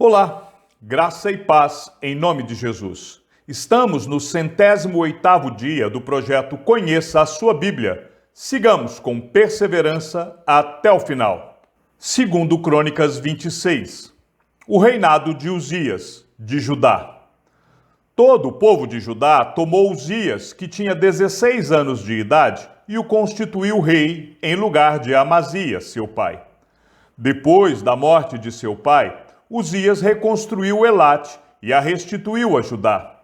Olá, graça e paz em nome de Jesus. Estamos no 108º dia do projeto Conheça a Sua Bíblia. Sigamos com perseverança até o final. Segundo Crônicas 26, o reinado de Uzias, de Judá. Todo o povo de Judá tomou Uzias, que tinha 16 anos de idade, e o constituiu rei em lugar de Amazias, seu pai. Depois da morte de seu pai, Uzias reconstruiu Elate e a restituiu a Judá.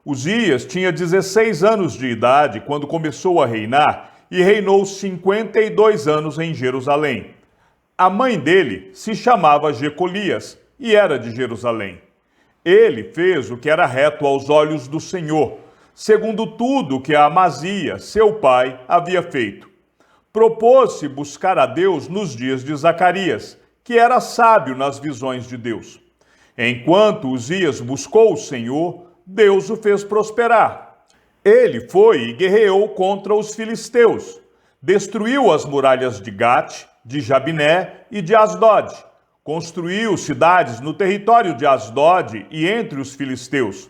Uzias tinha 16 anos de idade quando começou a reinar e reinou 52 anos em Jerusalém. A mãe dele se chamava Jecolias e era de Jerusalém. Ele fez o que era reto aos olhos do Senhor, segundo tudo que Amazias, seu pai, havia feito. Propôs-se buscar a Deus nos dias de Zacarias, que era sábio nas visões de Deus. Enquanto Uzias buscou o Senhor, Deus o fez prosperar. Ele foi e guerreou contra os filisteus, destruiu as muralhas de Gate, de Jabiné e de Asdod, construiu cidades no território de Asdod e entre os filisteus.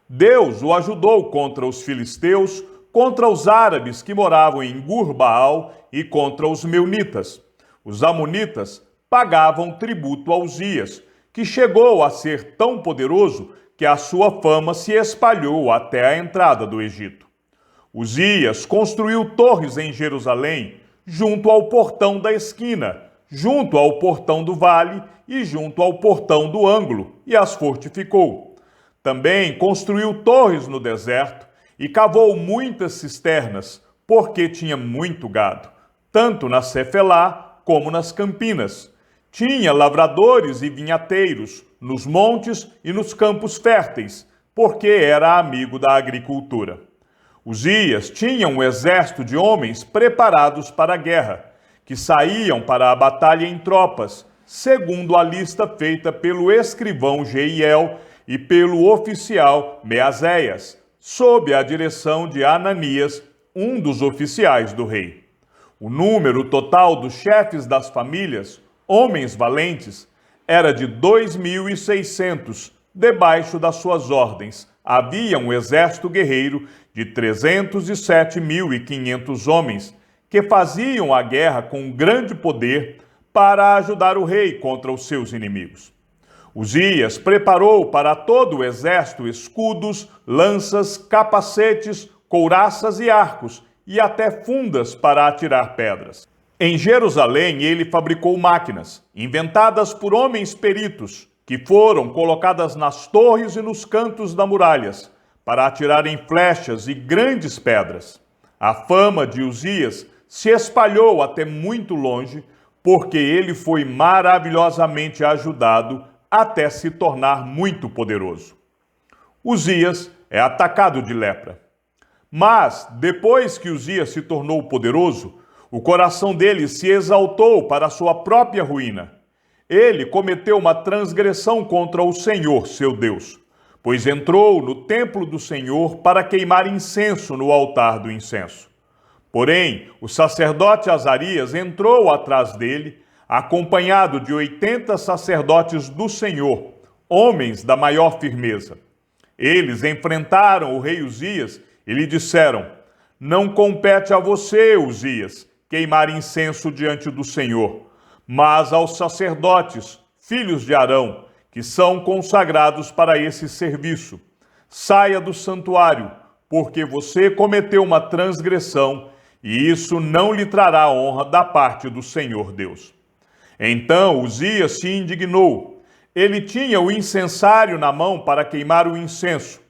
Deus o ajudou contra os filisteus, contra os árabes que moravam em Gur-Baal e contra os meunitas. Os amonitas pagavam tributo a Uzias, que chegou a ser tão poderoso que a sua fama se espalhou até a entrada do Egito. Uzias construiu torres em Jerusalém, junto ao portão da esquina, junto ao portão do vale e junto ao portão do ângulo, e as fortificou. Também construiu torres no deserto e cavou muitas cisternas, porque tinha muito gado, tanto na Cefelá como nas campinas. Tinha lavradores e vinhateiros nos montes e nos campos férteis, porque era amigo da agricultura. Uzias tinha um exército de homens preparados para a guerra, que saíam para a batalha em tropas, segundo a lista feita pelo escrivão Jeiel e pelo oficial Meazéias, sob a direção de Ananias, um dos oficiais do rei. O número total dos chefes das famílias, homens valentes, era de 2.600, debaixo das suas ordens. Havia um exército guerreiro de 307.500 homens, que faziam a guerra com grande poder para ajudar o rei contra os seus inimigos. Uzias preparou para todo o exército escudos, lanças, capacetes, couraças e arcos, e até fundas para atirar pedras. Em Jerusalém, ele fabricou máquinas, inventadas por homens peritos, que foram colocadas nas torres e nos cantos das muralhas, para atirarem flechas e grandes pedras. A fama de Uzias se espalhou até muito longe, porque ele foi maravilhosamente ajudado até se tornar muito poderoso. Uzias é atacado de lepra. Mas, depois que Uzias se tornou poderoso, o coração dele se exaltou para a sua própria ruína. Ele cometeu uma transgressão contra o Senhor, seu Deus, pois entrou no templo do Senhor para queimar incenso no altar do incenso. Porém, o sacerdote Azarias entrou atrás dele, acompanhado de 80 sacerdotes do Senhor, homens da maior firmeza. Eles enfrentaram o rei Uzias e lhe disseram: "Não compete a você, Uzias, queimar incenso diante do Senhor, mas aos sacerdotes, filhos de Arão, que são consagrados para esse serviço. Saia do santuário, porque você cometeu uma transgressão, e isso não lhe trará honra da parte do Senhor Deus." Então Uzias se indignou. Ele tinha o incensário na mão para queimar o incenso.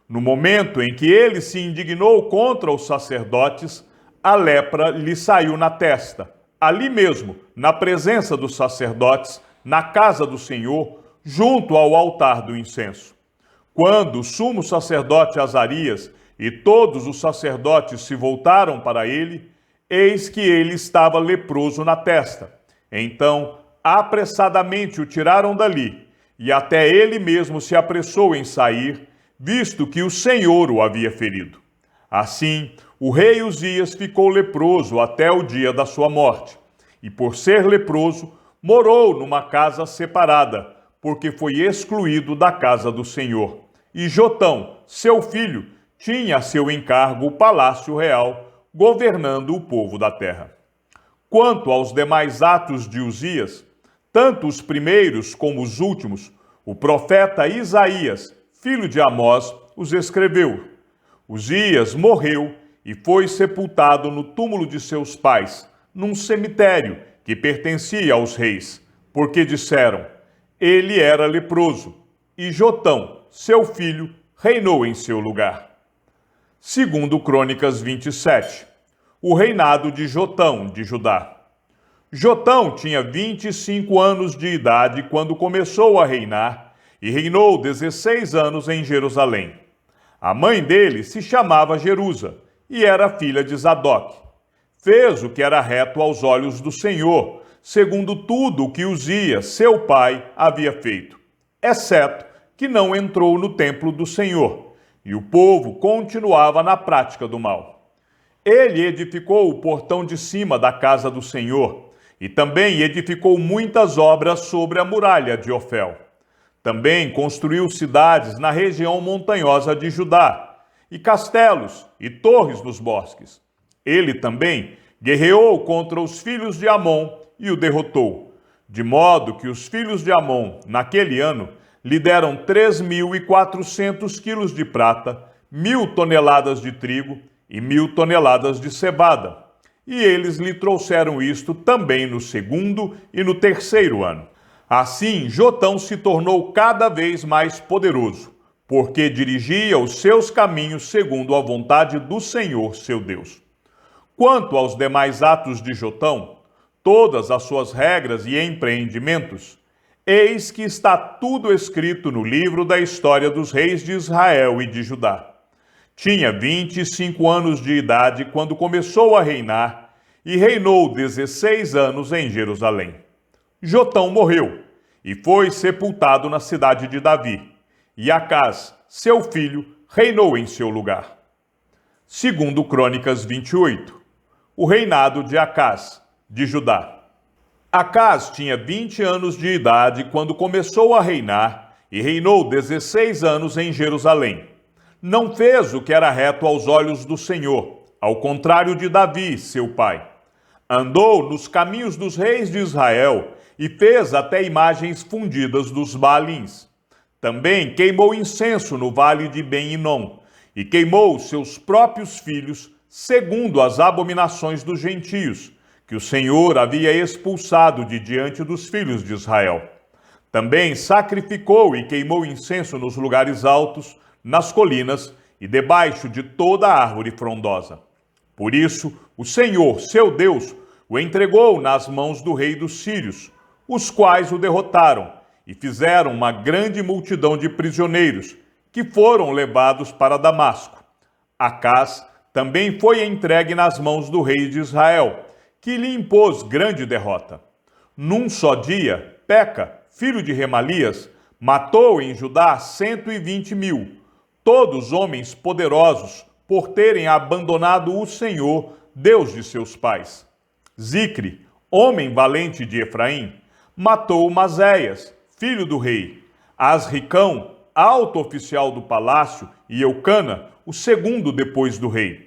No momento em que ele se indignou contra os sacerdotes, a lepra lhe saiu na testa, ali mesmo, na presença dos sacerdotes, na casa do Senhor, junto ao altar do incenso. Quando o sumo sacerdote Azarias e todos os sacerdotes se voltaram para ele, eis que ele estava leproso na testa. Então, apressadamente o tiraram dali, e até ele mesmo se apressou em sair, visto que o Senhor o havia ferido. Assim, o rei Uzias ficou leproso até o dia da sua morte, e por ser leproso, morou numa casa separada, porque foi excluído da casa do Senhor. E Jotão, seu filho, tinha a seu encargo o palácio real, governando o povo da terra. Quanto aos demais atos de Uzias, tanto os primeiros como os últimos, o profeta Isaías, filho de Amós, os escreveu. Uzias morreu e foi sepultado no túmulo de seus pais, num cemitério que pertencia aos reis, porque disseram: ele era leproso, e Jotão, seu filho, reinou em seu lugar. Segundo Crônicas 27, o reinado de Jotão de Judá. Jotão tinha 25 anos de idade quando começou a reinar e reinou 16 anos em Jerusalém. A mãe dele se chamava Jerusa e era filha de Zadok. Fez o que era reto aos olhos do Senhor, segundo tudo o que Uzias, seu pai, havia feito, exceto que não entrou no templo do Senhor, e o povo continuava na prática do mal. Ele edificou o portão de cima da casa do Senhor, e também edificou muitas obras sobre a muralha de Ofel. Também construiu cidades na região montanhosa de Judá, e castelos e torres nos bosques. Ele também guerreou contra os filhos de Amon e o derrotou, de modo que os filhos de Amon, naquele ano, lhe deram 3.400 quilos de prata, 1.000 toneladas de trigo e 1.000 toneladas de cevada. E eles lhe trouxeram isto também no segundo e no terceiro ano. Assim, Jotão se tornou cada vez mais poderoso, porque dirigia os seus caminhos segundo a vontade do Senhor, seu Deus. Quanto aos demais atos de Jotão, todas as suas regras e empreendimentos, eis que está tudo escrito no livro da história dos reis de Israel e de Judá. Tinha 25 anos de idade quando começou a reinar e reinou 16 anos em Jerusalém. Jotão morreu e foi sepultado na cidade de Davi, e Acás, seu filho, reinou em seu lugar. Segundo Crônicas 28, o reinado de Acás, de Judá. Acás tinha 20 anos de idade quando começou a reinar e reinou 16 anos em Jerusalém. Não fez o que era reto aos olhos do Senhor, ao contrário de Davi, seu pai. Andou nos caminhos dos reis de Israel e fez até imagens fundidas dos Baalins. Também queimou incenso no vale de Ben-Hinom e queimou seus próprios filhos segundo as abominações dos gentios, que o Senhor havia expulsado de diante dos filhos de Israel. Também sacrificou e queimou incenso nos lugares altos, nas colinas e debaixo de toda árvore frondosa. Por isso, o Senhor, seu Deus, o entregou nas mãos do rei dos sírios, os quais o derrotaram e fizeram uma grande multidão de prisioneiros, que foram levados para Damasco. Acás também foi entregue nas mãos do rei de Israel, que lhe impôs grande derrota. Num só dia, Peca, filho de Remalias, matou em Judá 120.000, todos homens poderosos, por terem abandonado o Senhor, Deus de seus pais. Zicre, homem valente de Efraim, matou Maséias, filho do rei, Asricão, alto oficial do palácio, e Eucana, o segundo depois do rei.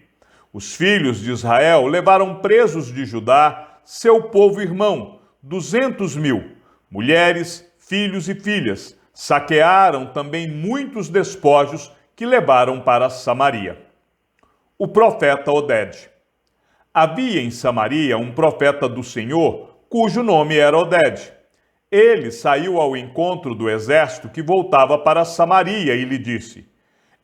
Os filhos de Israel levaram presos de Judá, seu povo irmão, 200.000, mulheres, filhos e filhas. Saquearam também muitos despojos que levaram para Samaria. O profeta Oded. Havia em Samaria um profeta do Senhor, cujo nome era Oded. Ele saiu ao encontro do exército que voltava para Samaria e lhe disse: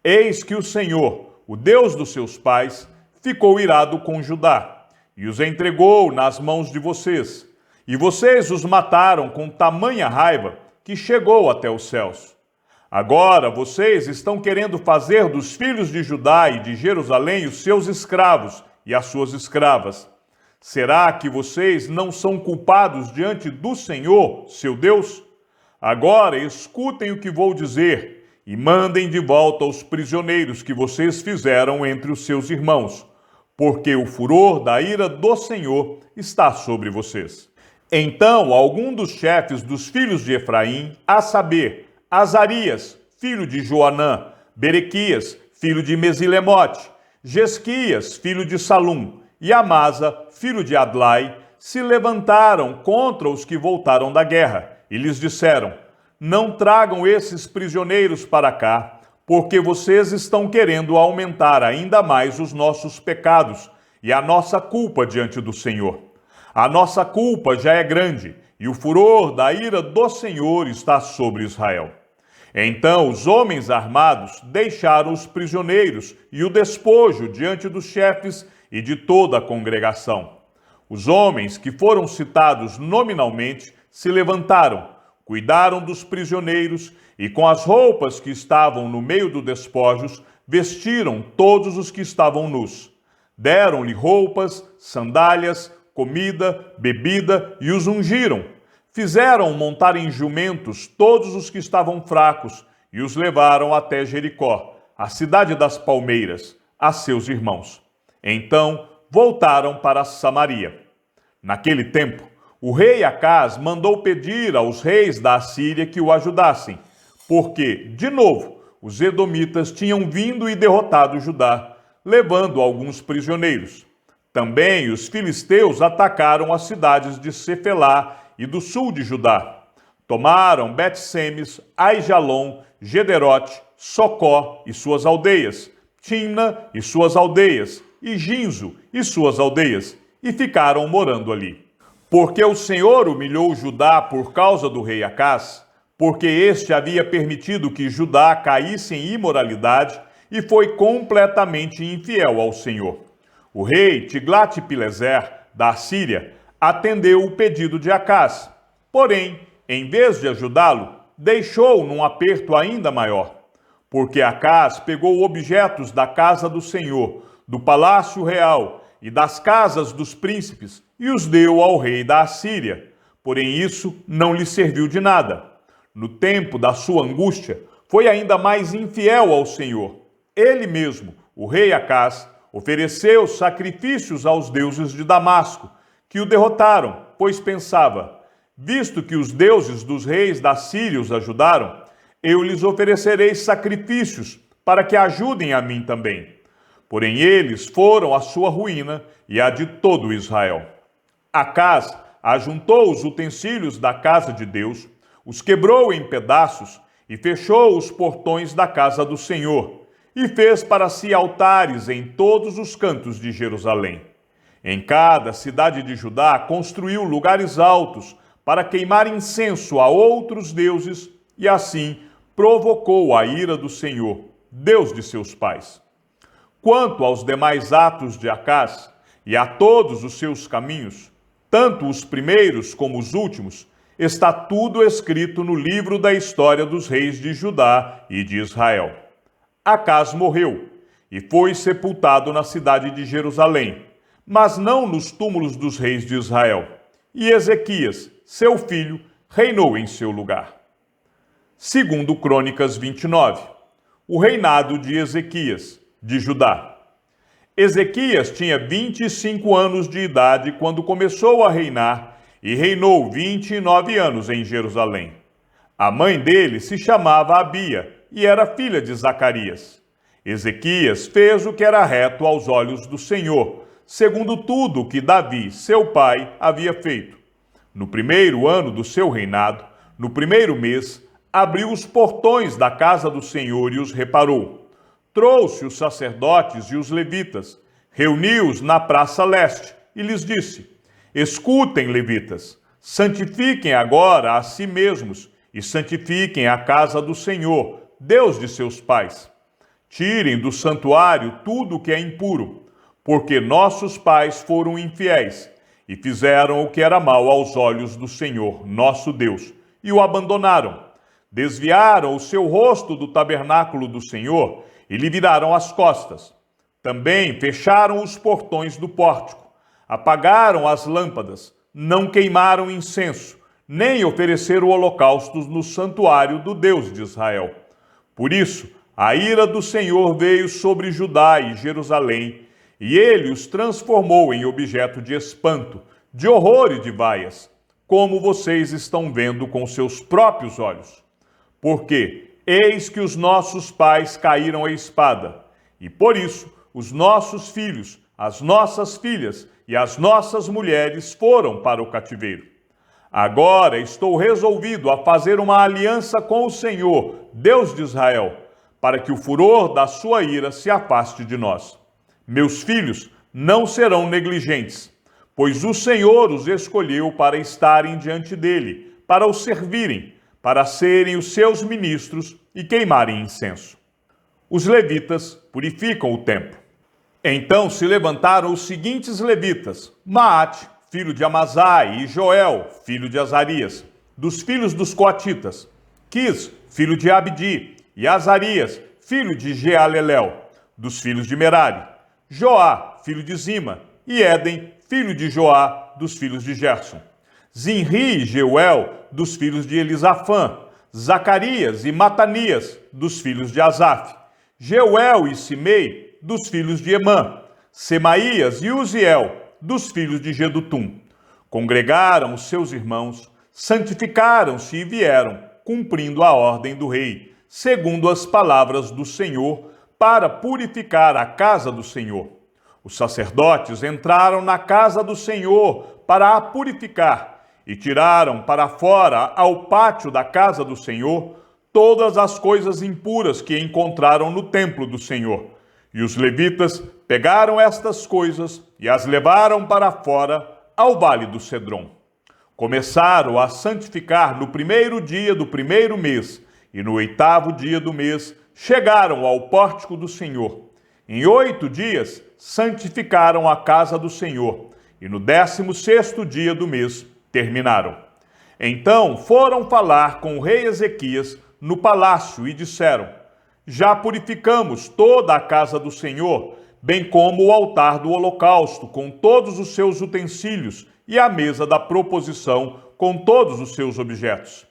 Eis que o Senhor, o Deus dos seus pais, ficou irado com Judá e os entregou nas mãos de vocês. E vocês os mataram com tamanha raiva que chegou até os céus. Agora vocês estão querendo fazer dos filhos de Judá e de Jerusalém os seus escravos e as suas escravas. Será que vocês não são culpados diante do Senhor, seu Deus? Agora escutem o que vou dizer e mandem de volta os prisioneiros que vocês fizeram entre os seus irmãos, porque o furor da ira do Senhor está sobre vocês. Então algum dos chefes dos filhos de Efraim, a saber, Azarias, filho de Joanã, Berequias, filho de Mesilemote, Jesquias, filho de Salum, e Amasa, filho de Adlai, se levantaram contra os que voltaram da guerra, e lhes disseram: não tragam esses prisioneiros para cá, porque vocês estão querendo aumentar ainda mais os nossos pecados e a nossa culpa diante do Senhor. A nossa culpa já é grande, e o furor da ira do Senhor está sobre Israel. Então os homens armados deixaram os prisioneiros e o despojo diante dos chefes e de toda a congregação. Os homens que foram citados nominalmente se levantaram, cuidaram dos prisioneiros e, com as roupas que estavam no meio dos despojos, vestiram todos os que estavam nus. Deram-lhe roupas, sandálias, comida, bebida e os ungiram. Fizeram montar em jumentos todos os que estavam fracos e os levaram até Jericó, a cidade das palmeiras, a seus irmãos. Então voltaram para Samaria. Naquele tempo, o rei Acaz mandou pedir aos reis da Assíria que o ajudassem, porque, de novo, os edomitas tinham vindo e derrotado Judá, levando alguns prisioneiros. Também os filisteus atacaram as cidades de Cefelá e do sul de Judá. Tomaram Bet-Semes, Aijalon, Gederote, Socó e suas aldeias, Timna e suas aldeias, e Ginzo e suas aldeias, e ficaram morando ali. Porque o Senhor humilhou Judá por causa do rei Acaz, porque este havia permitido que Judá caísse em imoralidade e foi completamente infiel ao Senhor. O rei Tiglat-Pileser, da Assíria, atendeu o pedido de Acaz, porém, em vez de ajudá-lo, deixou-o num aperto ainda maior, porque Acaz pegou objetos da casa do Senhor, do palácio real e das casas dos príncipes e os deu ao rei da Assíria. Porém isso não lhe serviu de nada. No tempo da sua angústia, foi ainda mais infiel ao Senhor. Ele mesmo, o rei Acaz, ofereceu sacrifícios aos deuses de Damasco, que o derrotaram, pois pensava: visto que os deuses dos reis da Síria os ajudaram, eu lhes oferecerei sacrifícios para que ajudem a mim também. Porém eles foram a sua ruína e a de todo Israel. Acaz ajuntou os utensílios da casa de Deus, os quebrou em pedaços e fechou os portões da casa do Senhor, e fez para si altares em todos os cantos de Jerusalém. Em cada cidade de Judá construiu lugares altos para queimar incenso a outros deuses e assim provocou a ira do Senhor, Deus de seus pais. Quanto aos demais atos de Acaz e a todos os seus caminhos, tanto os primeiros como os últimos, está tudo escrito no livro da história dos reis de Judá e de Israel. Acaz morreu e foi sepultado na cidade de Jerusalém, mas não nos túmulos dos reis de Israel. E Ezequias, seu filho, reinou em seu lugar. Segundo Crônicas 29, o reinado de Ezequias, de Judá. Ezequias tinha 25 anos de idade quando começou a reinar e reinou 29 anos em Jerusalém. A mãe dele se chamava Abia e era filha de Zacarias. Ezequias fez o que era reto aos olhos do Senhor, segundo tudo o que Davi, seu pai, havia feito. No primeiro ano do seu reinado, no primeiro mês, abriu os portões da casa do Senhor e os reparou. Trouxe os sacerdotes e os levitas, reuniu-os na praça leste e lhes disse: escutem, levitas, santifiquem agora a si mesmos e santifiquem a casa do Senhor, Deus de seus pais. Tirem do santuário tudo o que é impuro, porque nossos pais foram infiéis e fizeram o que era mal aos olhos do Senhor, nosso Deus, e o abandonaram. Desviaram o seu rosto do tabernáculo do Senhor e lhe viraram as costas. Também fecharam os portões do pórtico, apagaram as lâmpadas, não queimaram incenso, nem ofereceram holocaustos no santuário do Deus de Israel. Por isso, a ira do Senhor veio sobre Judá e Jerusalém, e ele os transformou em objeto de espanto, de horror e de vaias. como vocês estão vendo com seus próprios olhos. Porque eis que os nossos pais caíram à espada, e por isso os nossos filhos, as nossas filhas e as nossas mulheres foram para o cativeiro. Agora estou resolvido a fazer uma aliança com o Senhor, Deus de Israel, para que o furor da sua ira se afaste de nós. Meus filhos não serão negligentes, pois o Senhor os escolheu para estarem diante dele, para o servirem, para serem os seus ministros e queimarem incenso. Os levitas purificam o templo. Então se levantaram os seguintes levitas: Maate, filho de Amazai, e Joel, filho de Azarias, dos filhos dos coatitas, Quis, filho de Abdi, e Azarias, filho de Jealelel, dos filhos de Merari, Joá, filho de Zima, e Éden, filho de Joá, dos filhos de Gerson, Zinri e Jeuel, dos filhos de Elisafã, Zacarias e Matanias, dos filhos de Asaf, Jeuel e Simei, dos filhos de Emã, Semaías e Uziel, dos filhos de Gedutum. Congregaram os seus irmãos, santificaram-se e vieram, cumprindo a ordem do rei, segundo as palavras do Senhor, para purificar a casa do Senhor. Os sacerdotes entraram na casa do Senhor para a purificar, e tiraram para fora, ao pátio da casa do Senhor, todas as coisas impuras que encontraram no templo do Senhor. E os levitas pegaram estas coisas e as levaram para fora, ao vale do Cedron. Começaram a santificar no primeiro dia do primeiro mês, e no 8º dia do mês chegaram ao pórtico do Senhor. Em 8 dias santificaram a casa do Senhor, e no 16º dia do mês terminaram. Então foram falar com o rei Ezequias no palácio e disseram: Já purificamos toda a casa do Senhor, bem como o altar do holocausto, com todos os seus utensílios, e a mesa da proposição, com todos os seus objetos.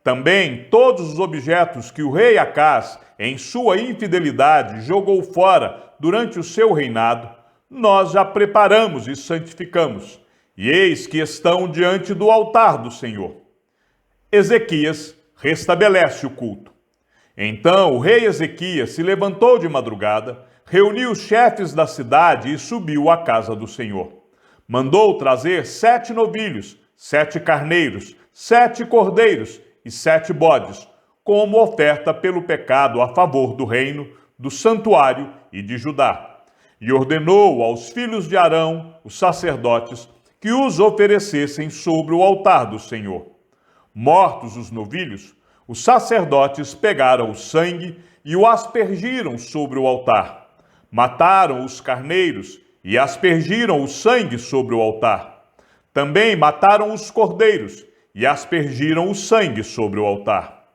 Também todos os objetos que o rei Acaz, em sua infidelidade, jogou fora durante o seu reinado, nós já preparamos e santificamos, e eis que estão diante do altar do Senhor. Ezequias restabelece o culto. Então o rei Ezequias se levantou de madrugada, reuniu os chefes da cidade e subiu à casa do Senhor. Mandou trazer 7 novilhos, 7 carneiros, 7 cordeiros e 7 bodes, como oferta pelo pecado a favor do reino, do santuário e de Judá. E ordenou aos filhos de Arão, os sacerdotes, que os oferecessem sobre o altar do Senhor. Mortos os novilhos, os sacerdotes pegaram o sangue e o aspergiram sobre o altar. Mataram os carneiros e aspergiram o sangue sobre o altar. Também mataram os cordeiros e aspergiram o sangue sobre o altar.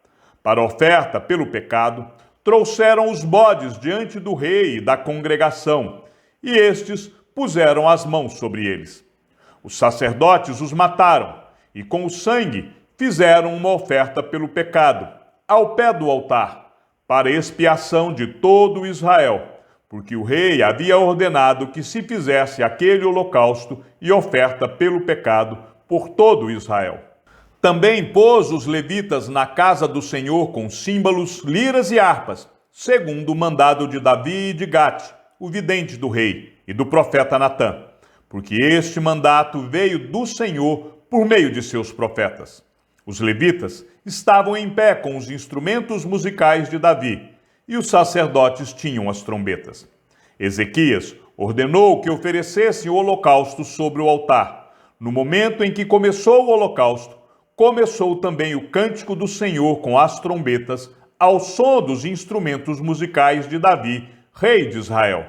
Para oferta pelo pecado, trouxeram os bodes diante do rei e da congregação, e estes puseram as mãos sobre eles. Os sacerdotes os mataram, e com o sangue fizeram uma oferta pelo pecado, ao pé do altar, para expiação de todo Israel, porque o rei havia ordenado que se fizesse aquele holocausto e oferta pelo pecado por todo Israel. Também pôs os levitas na casa do Senhor com símbolos, liras e harpas, segundo o mandado de Davi e de Gate, o vidente do rei, e do profeta Natã, porque este mandato veio do Senhor por meio de seus profetas. Os levitas estavam em pé com os instrumentos musicais de Davi, e os sacerdotes tinham as trombetas. Ezequias ordenou que oferecessem o holocausto sobre o altar. No momento em que começou o holocausto, começou também o cântico do Senhor com as trombetas, ao som dos instrumentos musicais de Davi, rei de Israel.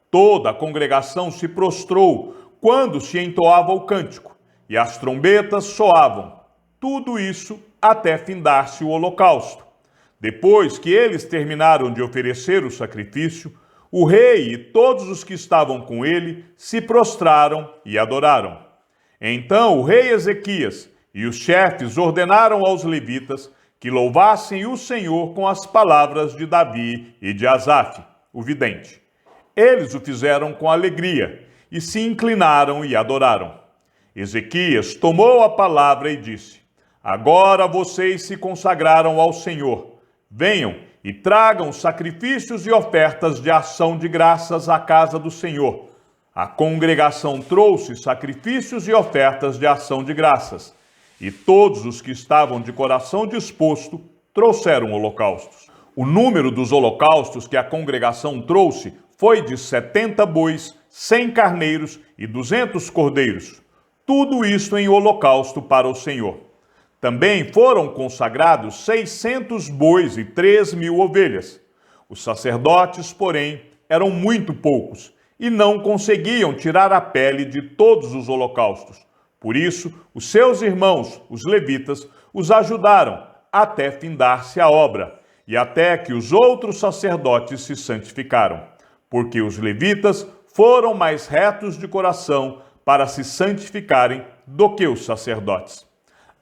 Toda a congregação se prostrou quando se entoava o cântico, e as trombetas soavam. Tudo isso até findar-se o holocausto. Depois que eles terminaram de oferecer o sacrifício, o rei e todos os que estavam com ele se prostraram e adoraram. Então o rei Ezequias e os chefes ordenaram aos levitas que louvassem o Senhor com as palavras de Davi e de Asaf, o vidente. Eles o fizeram com alegria e se inclinaram e adoraram. Ezequias tomou a palavra e disse: Agora vocês se consagraram ao Senhor. Venham e tragam sacrifícios e ofertas de ação de graças à casa do Senhor. A congregação trouxe sacrifícios e ofertas de ação de graças, e todos os que estavam de coração disposto trouxeram holocaustos. O número dos holocaustos que a congregação trouxe foi de 70 bois, 100 carneiros e 200 cordeiros. Tudo isto em holocausto para o Senhor. Também foram consagrados 600 bois e 3.000 ovelhas. Os sacerdotes, porém, eram muito poucos e não conseguiam tirar a pele de todos os holocaustos. Por isso, os seus irmãos, os levitas, os ajudaram até findar-se a obra e até que os outros sacerdotes se santificaram, porque os levitas foram mais retos de coração para se santificarem do que os sacerdotes.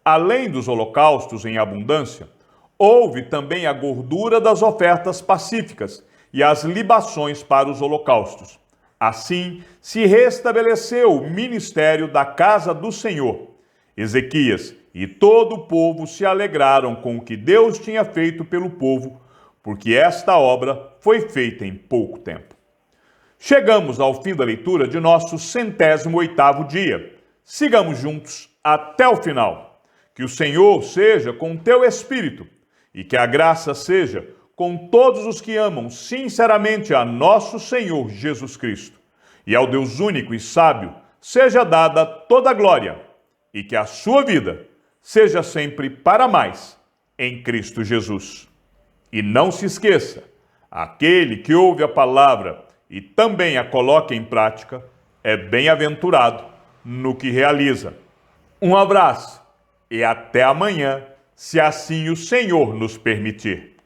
Além dos holocaustos em abundância, houve também a gordura das ofertas pacíficas e as libações para os holocaustos. Assim, se restabeleceu o ministério da casa do Senhor. Ezequias e todo o povo se alegraram com o que Deus tinha feito pelo povo, porque esta obra foi feita em pouco tempo. Chegamos ao fim da leitura de nosso 108º dia. Sigamos juntos até o final. Que o Senhor seja com teu espírito e que a graça seja com todos os que amam sinceramente a nosso Senhor Jesus Cristo. E ao Deus único e sábio seja dada toda a glória e que a sua vida seja sempre para mais em Cristo Jesus. E não se esqueça, aquele que ouve a palavra e também a coloca em prática é bem-aventurado no que realiza. Um abraço e até amanhã, se assim o Senhor nos permitir.